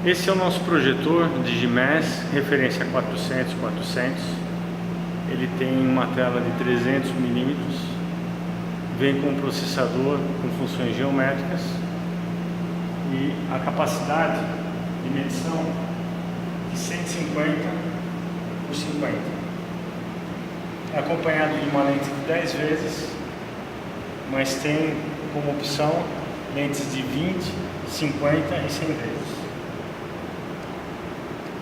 Esse é o nosso projetor Digimesh, referência 400. Ele tem uma tela de 300 mm, vem com um processador com funções geométricas e a capacidade de medição de 150 por 50. É acompanhado de uma lente de 10 vezes, mas tem como opção lentes de 20, 50 e 100 vezes.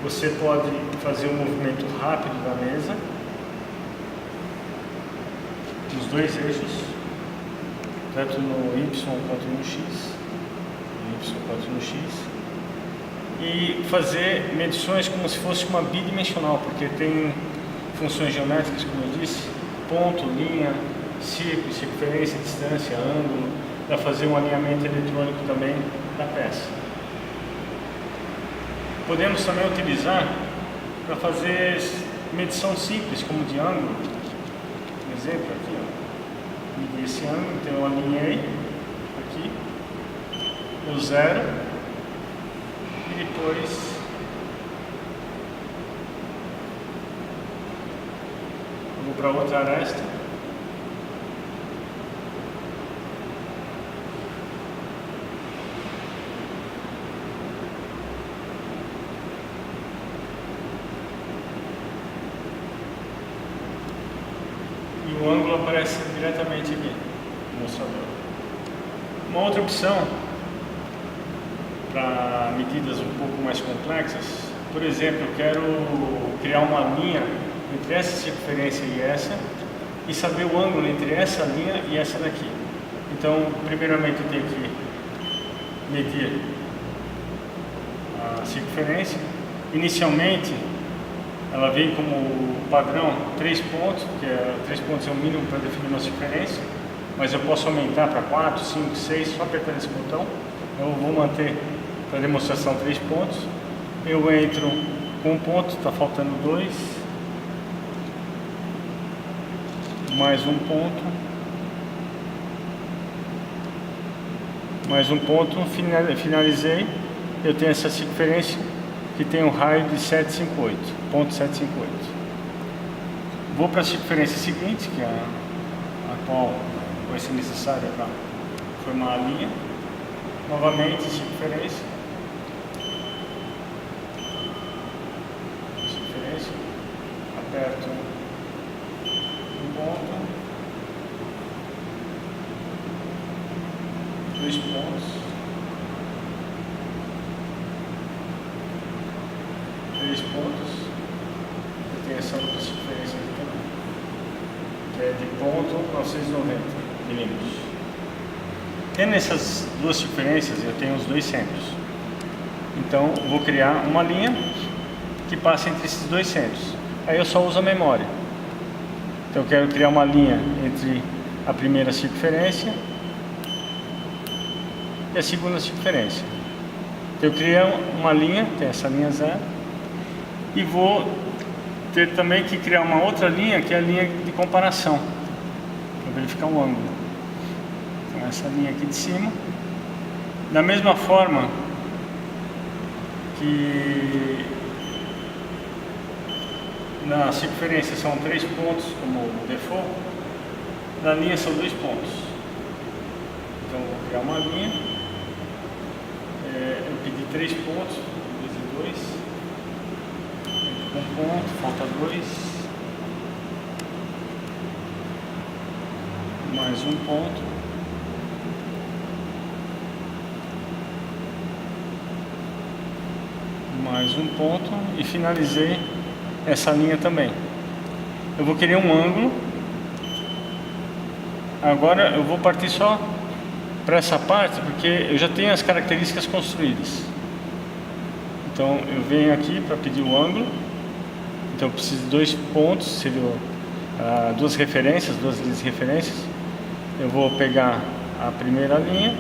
Você pode fazer um movimento rápido da mesa nos dois eixos, tanto no Y quanto no X, e fazer medições como se fosse uma bidimensional, porque tem funções geométricas, como eu disse, ponto, linha, círculo, circunferência, distância, ângulo, para fazer um alinhamento eletrônico também da peça. Podemos também utilizar para fazer medição simples, como de ângulo. Um exemplo aqui, ó. Medir esse ângulo, então eu alinhei aqui, eu zero e depois eu vou para outra aresta. O ângulo aparece diretamente aqui no mostrador. Uma outra opção para medidas um pouco mais complexas, por exemplo, eu quero criar uma linha entre essa circunferência e saber o ângulo entre essa linha e essa daqui. Então, primeiramente eu tenho que medir a circunferência. Inicialmente ela vem como padrão 3 pontos, que 3 pontos é o mínimo para definir uma circunferência, mas eu posso aumentar para 4, 5, 6, só apertando esse botão. Eu vou manter para demonstração 3 pontos. Eu entro com um ponto, está faltando 2, mais um ponto, finalizei. Eu tenho essa circunferência que tem um raio de 758, ponto 758. Vou para a circunferência seguinte, que é a qual vai ser necessária para formar a linha. Novamente, circunferência, aperto um ponto, 2 pontos, 3 pontos. Eu tenho essa outra circunferência aqui também, que é de ponto 990 milímetros. Tendo essas duas circunferências, eu tenho os dois centros. Então, eu vou criar uma linha que passa entre esses dois centros. Aí eu só uso a memória. Então, eu quero criar uma linha entre a primeira circunferência e a segunda circunferência. Então, eu crio uma linha, tem essa linha zero, e vou ter também que criar uma outra linha, que é a linha de comparação, para verificar o ângulo. Então, essa linha aqui de cima, da mesma forma que na circunferência são 3 pontos como default, na linha são 2 pontos. Então eu vou criar uma linha, eu pedi 3 pontos, 2 e 2, um ponto, falta 2, mais um ponto, mais um ponto e finalizei essa linha também. Eu vou querer um ângulo. Agora eu vou partir só para essa parte, porque eu já tenho as características construídas. Então eu venho aqui para pedir o ângulo. Então eu preciso de 2 pontos, seria duas referências, duas linhas de referências. Eu vou pegar a primeira linha,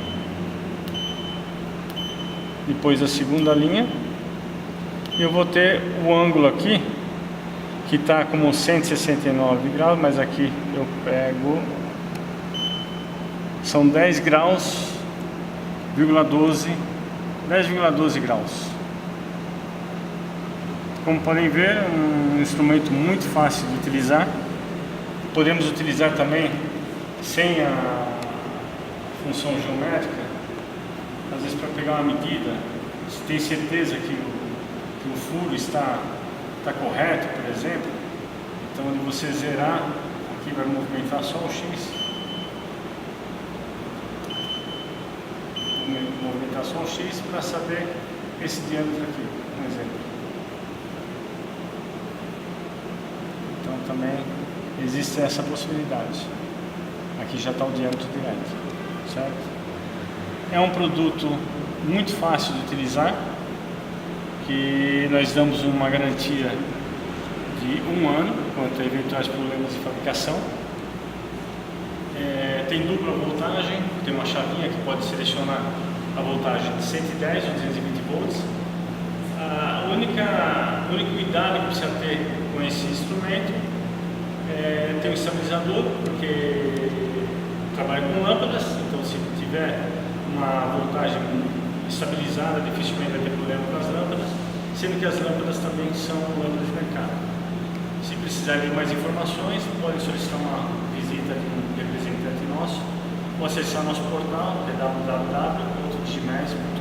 depois a segunda linha, e eu vou ter o ângulo aqui que está como 169 graus, mas aqui eu pego, são 10,12 graus. Como podem ver, um instrumento muito fácil de utilizar. Podemos utilizar também sem a função geométrica, às vezes para pegar uma medida, se tem certeza que o furo está correto, por exemplo, então de você zerar, aqui vai movimentar só o X, movimentar só o X para saber esse diâmetro aqui, um exemplo. Então também existe essa possibilidade. Aqui já está o diâmetro direto, certo? É um produto muito fácil de utilizar, que nós damos uma garantia de 1 ano quanto a eventuais problemas de fabricação. Tem dupla voltagem, tem uma chavinha que pode selecionar a voltagem de 110 ou 220 volts. O único cuidado que precisa ter com esse instrumento é ter um estabilizador, porque trabalha com lâmpadas, então se tiver uma voltagem estabilizada, dificilmente vai ter problema com as lâmpadas, sendo que as lâmpadas também são lâmpadas de mercado. Se precisarem de mais informações, podem solicitar uma visita de um representante nosso ou acessar nosso portal www.digimes.com.br.